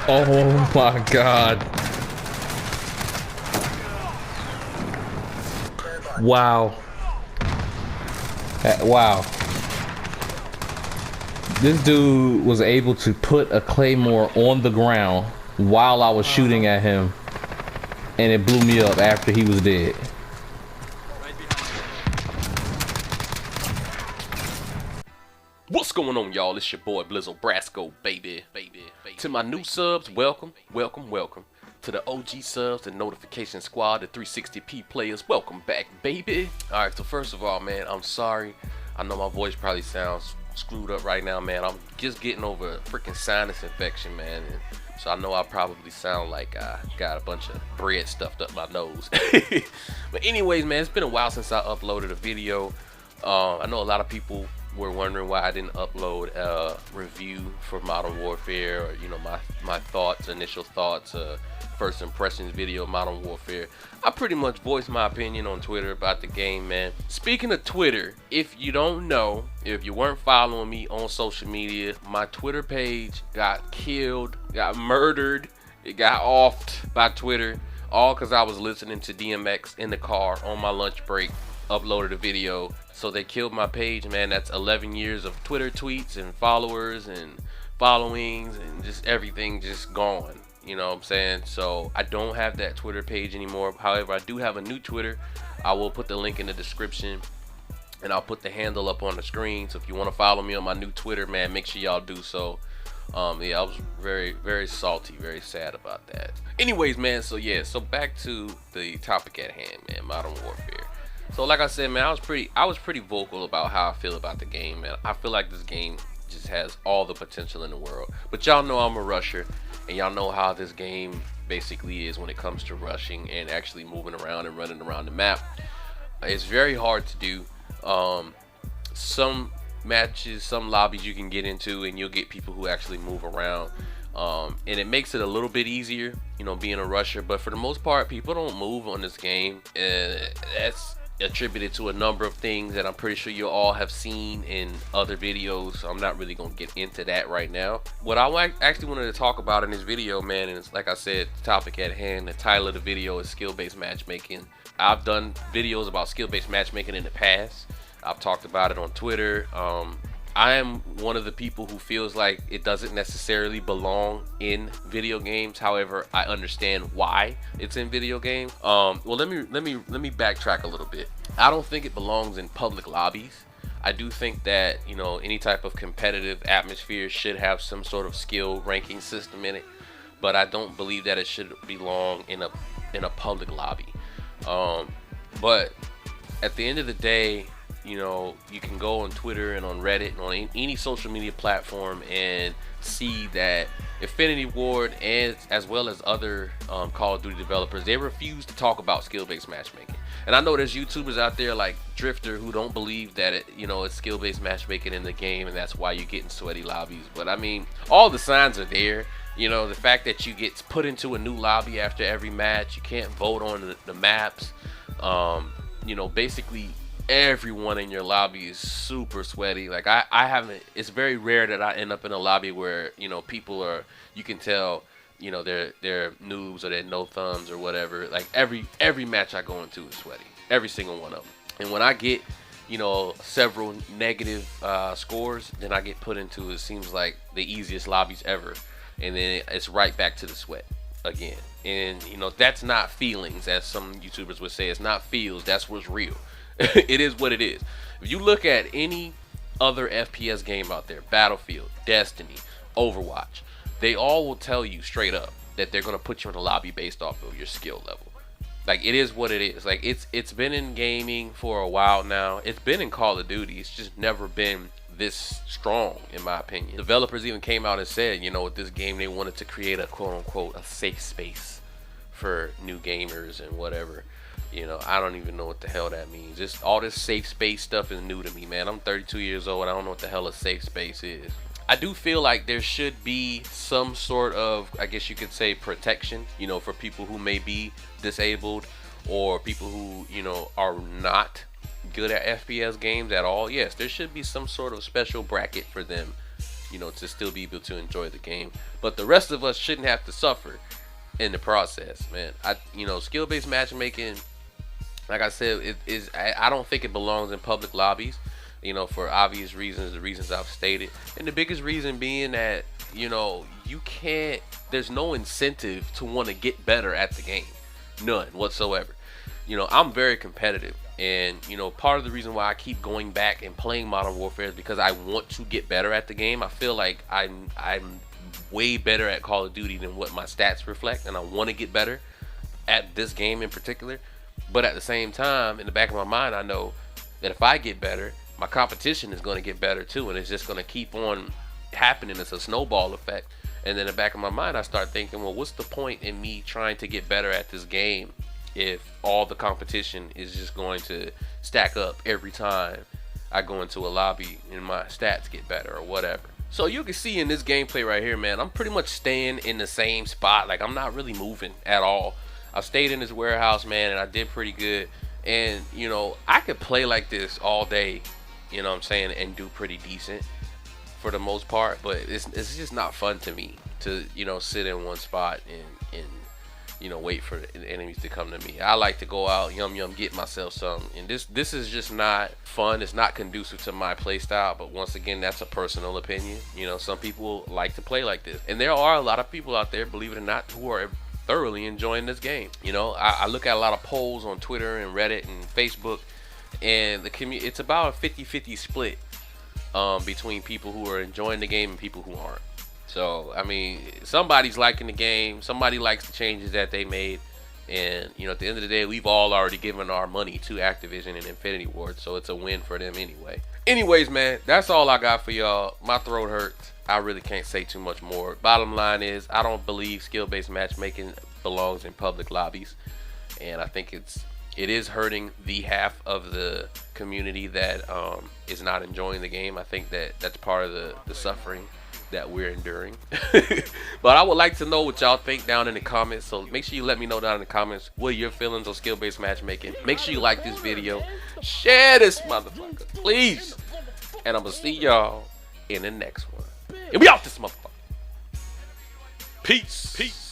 Oh my god. Wow. Wow. This dude was able to put a claymore on the ground while I was shooting at him, and it blew me up after he was dead. What's going on, y'all? It's your boy Blizzle Brasco, baby. To my new subs, welcome. To the OG subs, the notification squad, the 360p players, welcome back, baby. Alright, so first of all, man, I'm sorry. I know my voice probably sounds screwed up right now, man. I'm just getting over a freaking sinus infection, man. And so I know I probably sound like I got a bunch of bread stuffed up my nose. But anyways, man, it's been a while since I uploaded a video. I know a lot of people were wondering why I didn't upload a review for Modern Warfare, or my thoughts, initial thoughts, first impressions video of Modern Warfare. I pretty much voiced my opinion on Twitter about the game, man. Speaking of Twitter, if you don't know, if you weren't following me on social media, my Twitter page got killed, got murdered, it got offed by Twitter, all because I was listening to DMX in the car on my lunch break, uploaded a video. So they killed my page, man. That's 11 years of Twitter tweets and followers and followings and just everything just gone. You know what I'm saying? So I don't have that Twitter page anymore. However, I do have a new Twitter. I will put the link in the description, and I'll put the handle up on the screen. So if you want to follow me on my new Twitter, man, make sure y'all do so. Yeah, I was very salty, very sad about that. Anyways, man, so back to the topic at hand, man, Modern Warfare. So like I said, man, I was pretty vocal about how I feel about the game, man. I feel like this game just has all the potential in the world. But y'all know I'm a rusher, and y'all know how this game basically is when it comes to rushing and actually moving around and running around the map. It's very hard to do. Some matches, some lobbies you can get into, and you'll get people who actually move around. And it makes it a little bit easier, being a rusher. But for the most part, people don't move on this game. That's attributed to a number of things that I'm pretty sure you all have seen in other videos, so I'm not really gonna get into that right now. What I actually wanted to talk about in this video, man, and it's like I said, the topic at hand, the title of the video is skill-based matchmaking. I've done videos about skill-based matchmaking in the past. I've talked about it on Twitter. I am one of the people who feels like it doesn't necessarily belong in video games. However, I understand why it's in video games. Well, let me backtrack a little bit. I don't think it belongs in public lobbies. I do think that any type of competitive atmosphere should have some sort of skill ranking system in it, but I don't believe that it should belong in a public lobby. But at the end of the day, you can go on Twitter and on Reddit and on any social media platform and see that Infinity Ward, and as well as other Call of Duty developers, they refuse to talk about skill-based matchmaking. And I know there's YouTubers out there like Drifter who don't believe that it's skill-based matchmaking in the game, and that's why you get in sweaty lobbies. But I mean, all the signs are there. The fact that you get put into a new lobby after every match, you can't vote on the maps. Basically everyone in your lobby is super sweaty. Like I haven't, it's very rare that I end up in a lobby where people are, you can tell they're noobs or they're no thumbs or whatever. Like every match I go into is sweaty, every single one of them. And when I get several negative scores, then I get put into, it seems like, the easiest lobbies ever, and then it's right back to the sweat again. And that's not feelings, as some YouTubers would say. It's not feels, that's what's real. It is what it is. If you look at any other FPS game out there, Battlefield, Destiny, Overwatch, they all will tell you straight up that they're going to put you in a lobby based off of your skill level. Like, it is what it is. Like, it's been in gaming for a while now. It's been in Call of Duty. It's just never been this strong, in my opinion. Developers even came out and said, with this game, they wanted to create a quote-unquote a safe space for new gamers and whatever. I don't even know what the hell that means. Just all this safe space stuff is new to me, man. I'm 32 years old. I don't know what the hell a safe space is. I do feel like there should be some sort of, I guess you could say, protection, for people who may be disabled or people who, are not good at FPS games at all. Yes, there should be some sort of special bracket for them you know, to still be able to enjoy the game. But the rest of us shouldn't have to suffer in the process, man. You know, skill-based matchmaking, like I said, I don't think it belongs in public lobbies, you know, for obvious reasons, the reasons I've stated. And the biggest reason being that, you know, there's no incentive to want to get better at the game. None whatsoever. You know, I'm very competitive, and you know, part of the reason why I keep going back and playing Modern Warfare is because I want to get better at the game. I feel like I'm way better at Call of Duty than what my stats reflect, and I want to get better at this game in particular. But at the same time, in the back of my mind, I know that if I get better, my competition is going to get better too, and it's just going to keep on happening. It's a snowball effect. And in the back of my mind, I start thinking, well, what's the point in me trying to get better at this game if all the competition is just going to stack up every time I go into a lobby and my stats get better or whatever? So you can see in this gameplay right here, man, I'm pretty much staying in the same spot. Like, I'm not really moving at all. I stayed in this warehouse, man, and I did pretty good. And, you know, I could play like this all day, you know what I'm saying, and do pretty decent for the most part. But it's just not fun to me to, you know, sit in one spot and you know, wait for the enemies to come to me. I like to go out, yum, get myself some. And this is just not fun. It's not conducive to my play style. But once again, that's a personal opinion. You know, some people like to play like this. And there are a lot of people out there, believe it or not, who are thoroughly enjoying this game. You know, I look at a lot of polls on Twitter and Reddit and Facebook, and the community, it's about a 50-50 split between people who are enjoying the game and people who aren't. So, I mean, somebody's liking the game. Somebody likes the changes that they made. And, you know, at the end of the day, we've all already given our money to Activision and Infinity Ward. So it's a win for them anyway. Anyways, man, that's all I got for y'all. My throat hurts. I really can't say too much more. Bottom line is, I don't believe skill-based matchmaking belongs in public lobbies. And I think it is hurting the half of the community that is not enjoying the game. I think that's part of the suffering that we're enduring. But I would like to know what y'all think down in the comments, so make sure you let me know down in the comments what are your feelings on skill-based matchmaking. Make sure you like this video, share this motherfucker, please, and I'm gonna see y'all in the next one, and we out this motherfucker. Peace.